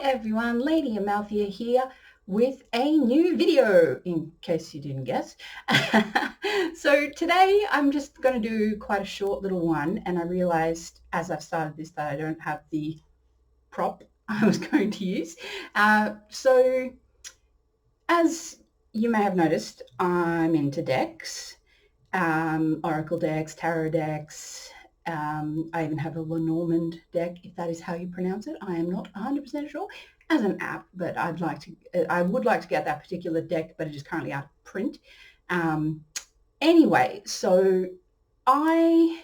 everyone, Lady Amalthea here with a new video, in case you didn't guess. So today I'm just going to do quite a short little one, and I realized as I've started this that I don't have the prop I was going to use. So as you may have noticed, I'm into decks, Oracle decks, tarot decks. I even have a Lenormand deck, if that is how you pronounce it. I am not 100% sure as an app, but I would like to get that particular deck, but it is currently out of print. Anyway, so I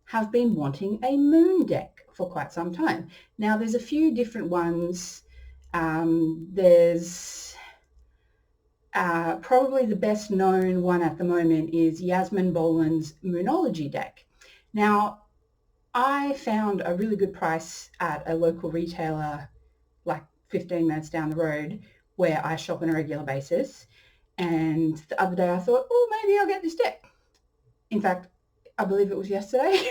have been wanting a moon deck for quite some time. Now, there's a few different ones. There's probably the best known one at the moment is Yasmin Boland's Moonology deck. Now, I found a really good price at a local retailer like 15 minutes down the road where I shop on a regular basis. And the other day I thought, oh, maybe I'll get this deck. In fact, I believe it was yesterday.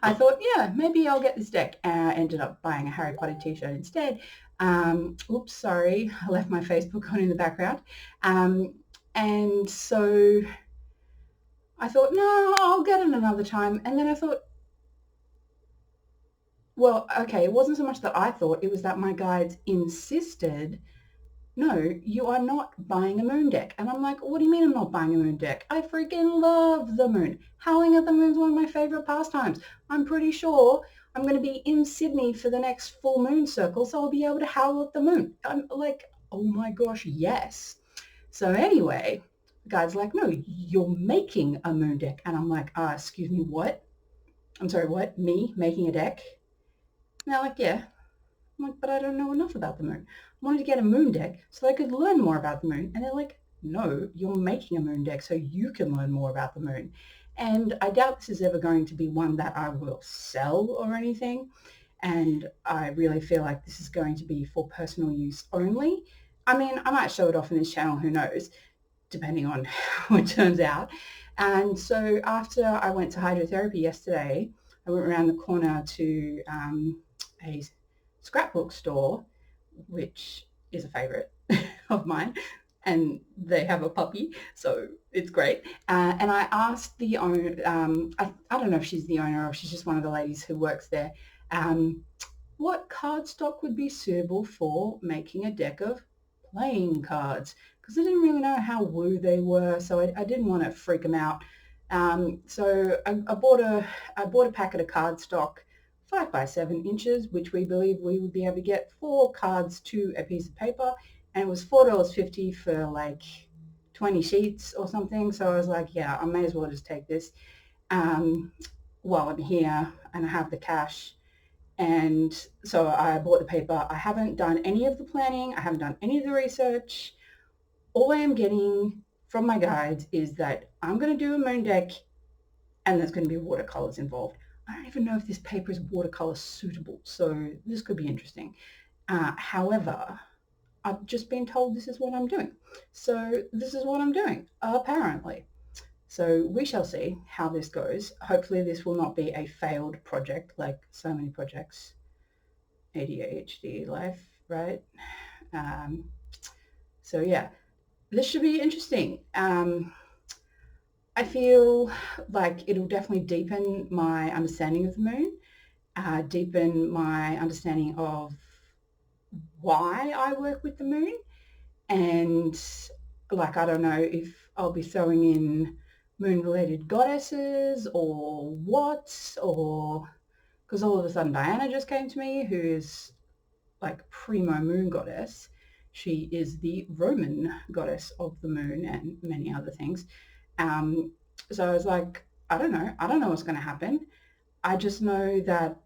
I thought, yeah, maybe I'll get this deck. I ended up buying a Harry Potter t-shirt instead. Oops, sorry, I left my Facebook on in the background. And so I thought, no, I'll get it another time. And then I thought, well, okay, it wasn't so much that I thought, it was that my guides insisted, no, you are not buying a moon deck. And I'm like, what do you mean I'm not buying a moon deck? I freaking love the moon. Howling at the moon is one of my favorite pastimes. I'm pretty sure I'm going to be in Sydney for the next full moon circle, so I'll be able to howl at the moon. I'm like, oh my gosh, yes. So anyway, the guy's like, no, you're making a moon deck. And I'm like, excuse me, what? I'm sorry, what? Me making a deck? And they're like, yeah. I'm like, but I don't know enough about the moon. I wanted to get a moon deck so I could learn more about the moon. And they're like, no, you're making a moon deck so you can learn more about the moon. And I doubt this is ever going to be one that I will sell or anything. And I really feel like this is going to be for personal use only. I mean, I might show it off in this channel, who knows, depending on how it turns out. And so after I went to hydrotherapy yesterday, I went around the corner to a scrapbook store, which is a favorite of mine, and they have a puppy, so it's great. And I asked the owner, I don't know if she's the owner or she's just one of the ladies who works there, what cardstock would be suitable for making a deck of playing cards, because I didn't really know how woo they were, so I didn't want to freak them out. So I bought a packet of cardstock, 5 by 7 inches, which we believe we would be able to get 4 cards to a piece of paper, and it was $4.50 for like 20 sheets or something. So I was like, yeah, I may as well just take this while I'm here and I have the cash. And so I bought the paper. I haven't done any of the planning. I haven't done any of the research. All I am getting from my guides is that I'm going to do a moon deck and there's going to be watercolors involved. I don't even know if this paper is watercolor suitable, so this could be interesting. However, I've just been told this is what I'm doing. So this is what I'm doing, apparently. So we shall see how this goes. Hopefully this will not be a failed project like so many projects. ADHD life, right? So yeah, this should be interesting. I feel like it'll definitely deepen my understanding of the moon, deepen my understanding of why I work with the moon, and like, I don't know if I'll be throwing in moon-related goddesses or what, or because all of a sudden Diana just came to me, who is like primo moon goddess. She is the Roman goddess of the moon and many other things. So I was like, I don't know what's going to happen. I just know that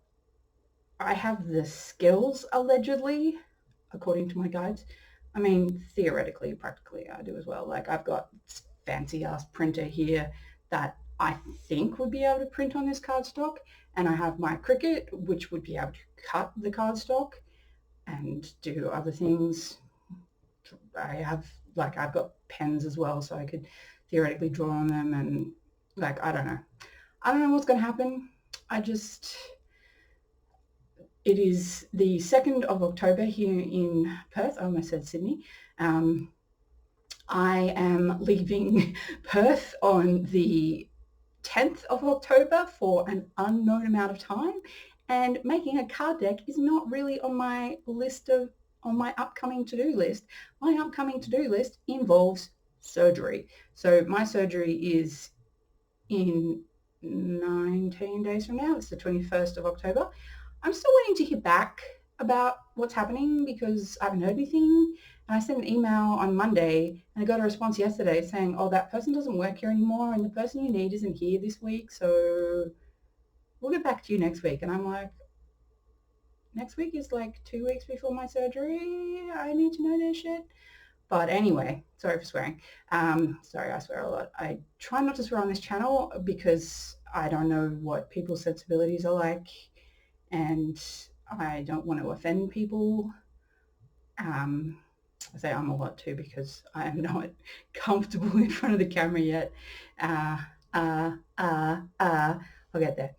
I have the skills, allegedly, according to my guides. I mean, theoretically, practically, I do as well. Like, I've got fancy ass printer here that I think would be able to print on this cardstock, and I have my Cricut, which would be able to cut the cardstock and do other things. I've got pens as well, so I could theoretically draw on them, and like, I don't know what's going to happen. It is the 2nd of October here in Perth. I almost said Sydney. I am leaving Perth on the 10th of October for an unknown amount of time, and making a card deck is not really on my upcoming to-do list. My upcoming to-do list involves surgery. So my surgery is in 19 days from now. It's the 21st of October. I'm still waiting to hear back about what's happening because I haven't heard anything. And I sent an email on Monday and I got a response yesterday saying, oh, that person doesn't work here anymore and the person you need isn't here this week, so we'll get back to you next week. And I'm like, next week is like 2 weeks before my surgery. I need to know this shit. But anyway, sorry for swearing. Sorry, I swear a lot. I try not to swear on this channel because I don't know what people's sensibilities are like and I don't want to offend people. I say I'm a lot too because I am not comfortable in front of the camera yet. I'll get there.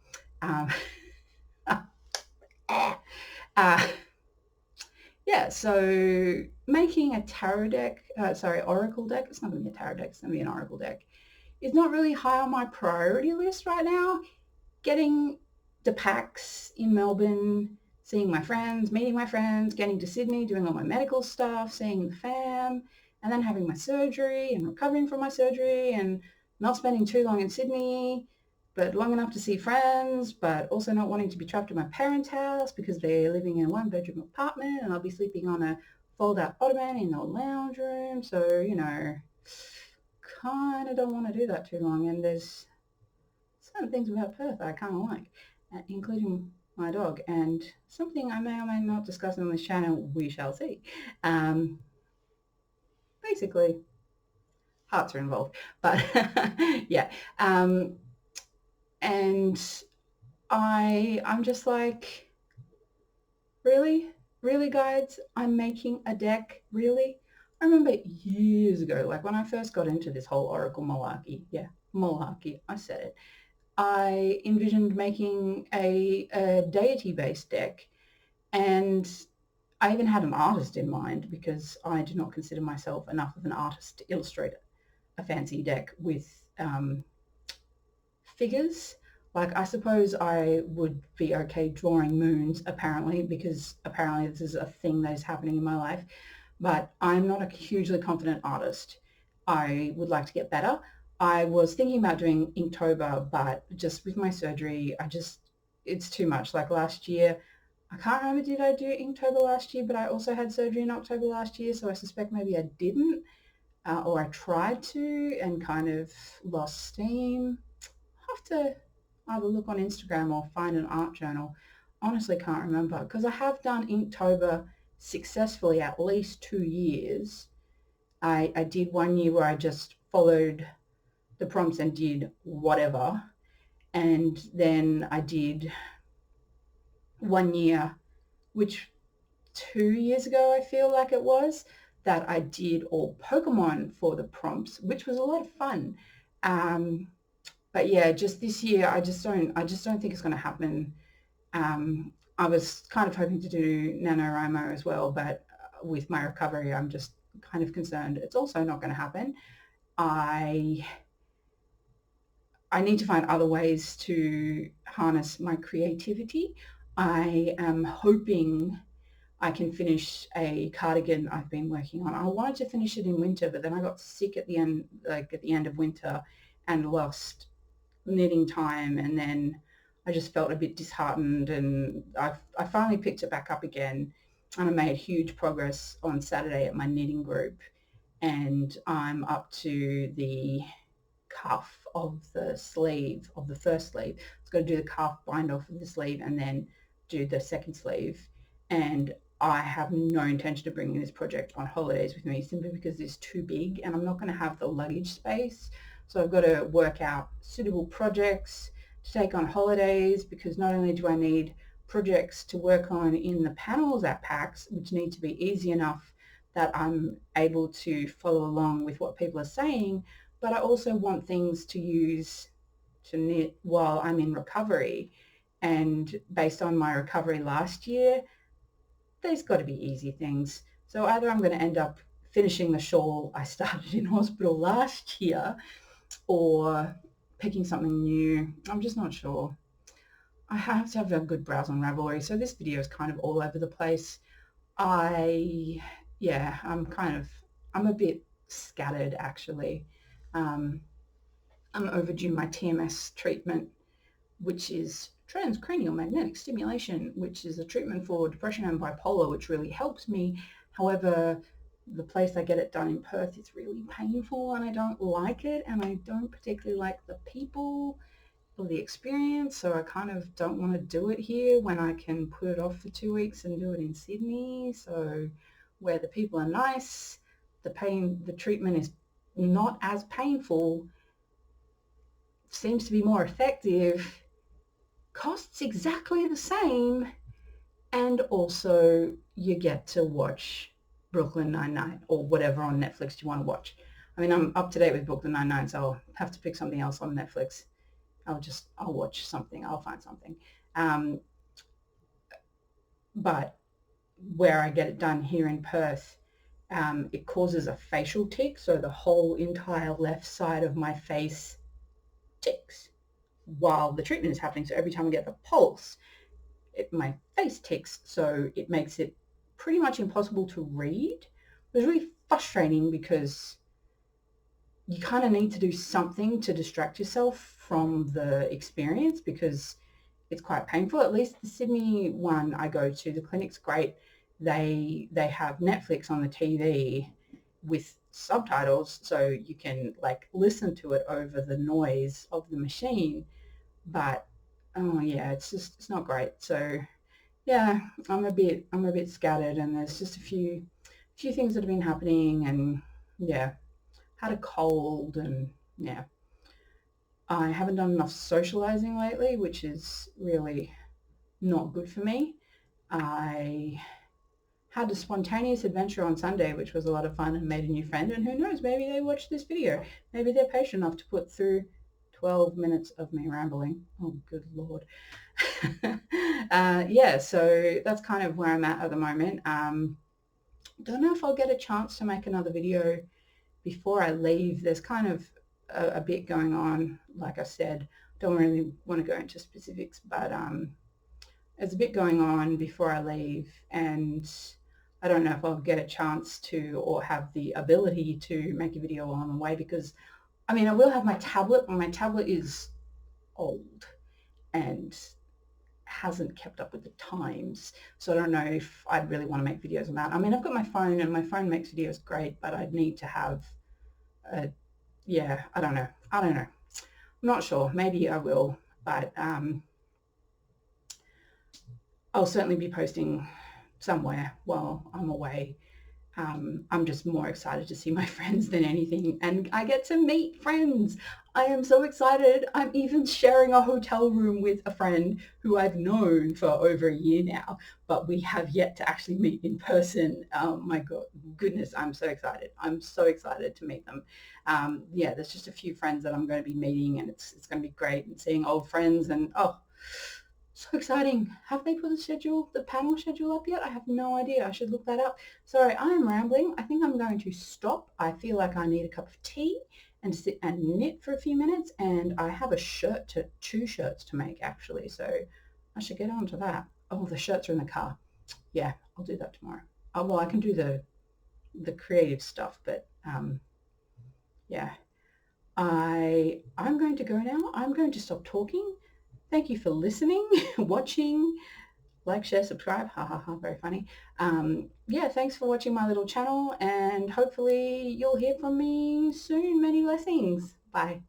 Yeah, so making a tarot deck, oracle deck, it's not going to be a tarot deck, it's going to be an oracle deck, is not really high on my priority list right now. Getting to PAX in Melbourne, seeing my friends, meeting my friends, getting to Sydney, doing all my medical stuff, seeing the fam, and then having my surgery and recovering from my surgery and not spending too long in Sydney, but long enough to see friends, but also not wanting to be trapped in my parents' house because they're living in a 1-bedroom apartment and I'll be sleeping on a fold-out ottoman in the lounge room. So, you know, kind of don't want to do that too long. And there's certain things about Perth I kind of like, including my dog, and something I may or may not discuss on this channel, we shall see. Basically, hearts are involved, but yeah. And I'm just like, really? Really, guys? I'm making a deck? Really? I remember years ago, like when I first got into this whole oracle malarkey, yeah, malarkey, I said it, I envisioned making a deity-based deck, and I even had an artist in mind because I do not consider myself enough of an artist to illustrate a fancy deck with figures. Like, I suppose I would be okay drawing moons, apparently, because apparently this is a thing that is happening in my life, but I'm not a hugely confident artist. I would like to get better. I was thinking about doing Inktober, but just with my surgery, it's too much. Like last year, I can't remember, did I do Inktober last year, but I also had surgery in October last year, so I suspect maybe I didn't, or I tried to and kind of lost steam. I'll have to either look on Instagram or find an art journal. Honestly can't remember, because I have done Inktober successfully at least 2 years. I did 1 year where I just followed the prompts and did whatever, and then I did 1 year, which 2 years ago I feel like it was, that I did all Pokemon for the prompts, which was a lot of fun. But yeah, just this year I just don't think it's going to happen. I was kind of hoping to do NaNoWriMo as well, but with my recovery I'm just kind of concerned it's also not going to happen. I need to find other ways to harness my creativity. I am hoping I can finish a cardigan I've been working on. I wanted to finish it in winter, but then I got sick at the end of winter and lost knitting time, and then I just felt a bit disheartened, and I finally picked it back up again, and I made huge progress on Saturday at my knitting group, and I'm up to the cuff of the sleeve, of the first sleeve. It's got to do the cuff, bind off of the sleeve, and then do the second sleeve. And I have no intention of bringing this project on holidays with me, simply because it's too big and I'm not going to have the luggage space. So I've got to work out suitable projects to take on holidays, because not only do I need projects to work on in the panels at PAX, which need to be easy enough that I'm able to follow along with what people are saying, but I also want things to use to knit while I'm in recovery. And based on my recovery last year, there's got to be easy things. So either I'm going to end up finishing the shawl I started in hospital last year or picking something new. I'm just not sure. I have to have a good browse on Ravelry, so this video is kind of all over the place. Yeah, I'm a bit scattered actually. I'm overdue my TMS treatment, which is transcranial magnetic stimulation, which is a treatment for depression and bipolar, which really helps me. However, the place I get it done in Perth is really painful and I don't like it, and I don't particularly like the people or the experience, so I kind of don't want to do it here when I can put it off for 2 weeks and do it in Sydney. So where the people are nice, the treatment is not as painful, seems to be more effective, costs exactly the same, and also you get to watch Brooklyn Nine-Nine or whatever on Netflix you want to watch. I mean, I'm up to date with Brooklyn Nine-Nine, so I'll have to pick something else on Netflix. I'll watch something, I'll find something. But where I get it done here in Perth, it causes a facial tic, so the whole entire left side of my face ticks while the treatment is happening. So every time I get the pulse, my face ticks, so it makes it pretty much impossible to read. It was really frustrating because you kind of need to do something to distract yourself from the experience because it's quite painful. At least the Sydney one I go to, the clinic's great. They have Netflix on the TV with subtitles, so you can like listen to it over the noise of the machine. But oh yeah, it's not great. So yeah, I'm a bit scattered, and there's just a few things that have been happening, and yeah, had a cold, and yeah, I haven't done enough socializing lately, which is really not good for me. I had a spontaneous adventure on Sunday, which was a lot of fun, and made a new friend, and who knows, maybe they watched this video. Maybe they're patient enough to put through 12 minutes of me rambling. Oh, good Lord. Yeah, so that's kind of where I'm at the moment. Don't know if I'll get a chance to make another video before I leave. There's kind of a bit going on, like I said. Don't really want to go into specifics, but there's a bit going on before I leave, and I don't know if I'll get a chance to or have the ability to make a video while I'm away, because I mean, I will have my tablet, but my tablet is old and hasn't kept up with the times, so I don't know if I'd really want to make videos on that. I mean, I've got my phone, and my phone makes videos great, but I'd need to have a, yeah, I don't know, I'm not sure. Maybe I will, but I'll certainly be posting somewhere while I'm away. I'm just more excited to see my friends than anything, and I get to meet friends. I am so excited. I'm even sharing a hotel room with a friend who I've known for over a year now, but we have yet to actually meet in person. Oh my goodness, I'm so excited. I'm so excited to meet them. Yeah, there's just a few friends that I'm going to be meeting, and it's going to be great, and seeing old friends, and oh, so exciting. Have they put the panel schedule up yet? I have no idea. I should look that up. Sorry, I am rambling. I think I'm going to stop. I feel like I need a cup of tea and sit and knit for a few minutes, and I have two shirts to make actually, so I should get on to that. Oh, the shirts are in the car. Yeah, I'll do that tomorrow. Oh, well, I can do the creative stuff, but yeah. I'm going to go now. I'm going to stop talking. Thank you for listening, watching, like, share, subscribe. Ha ha ha, very funny. Yeah, thanks for watching my little channel, and hopefully you'll hear from me soon. Many blessings. Bye.